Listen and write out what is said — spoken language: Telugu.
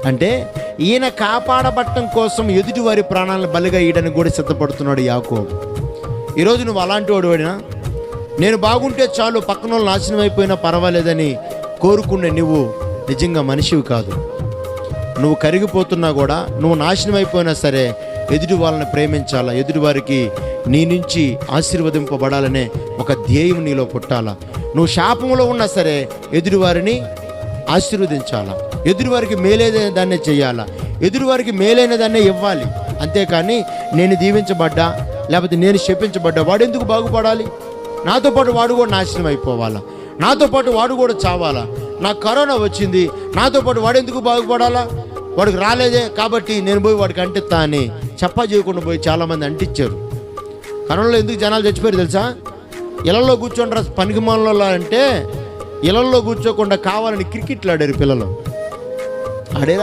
అంటే ఈయన కాపాడబట్టం కోసం ఎదుటి వారి ప్రాణాలను బలిగా ఇయ్యడానికి కూడా సిద్ధపడుతున్నాడు యాకోబు. ఈరోజు నువ్వు అలాంటి వాడు వాడినా, నేను బాగుంటే చాలు పక్కన వాళ్ళు నాశనం అయిపోయినా పర్వాలేదని కోరుకునే నువ్వు నిజంగా మనిషివి కాదు. నువ్వు కరిగిపోతున్నా కూడా, నువ్వు నాశనం అయిపోయినా సరే ఎదుటి వాళ్ళని ప్రేమించాలా, ఎదుటి వారికి నీ నుంచి ఆశీర్వదింపబడాలనే ఒక ధ్యేయం నీలో పుట్టాలా. నువ్వు శాపంలో ఉన్నా సరే ఎదుటివారిని ఆశీర్వదించాలా, ఎదుటివారికి మేలైన దాన్నే చేయాలా, ఎదుటివారికి మేలైన దాన్నే ఇవ్వాలి. అంతేకాని నేను దీవించబడ్డా లేకపోతే నేను శపించబడ్డా వాడు ఎందుకు బాగుపడాలి? నాతో పాటు వాడు కూడా నాశనం అయిపోవాలా, నాతో పాటు వాడు కూడా చావాలా. నాకు కరోనా వచ్చింది, నాతో పాటు వాడు ఎందుకు బాగుపడాలా? వాడికి రాలేదే కాబట్టి నేను పోయి వాడికి అంటిస్తా అని చెప్పా చేయకుండా పోయి చాలామంది అంటించారు. కరోనాలో ఎందుకు జనాలు చచ్చిపోయారు తెలుసా? ఇళ్లలో కూర్చోండి రా పనికిమాలలో అంటే, ఇళ్లలో కూర్చోకుండా కావాలని క్రికెట్లు ఆడారు పిల్లలు. ఆడేరా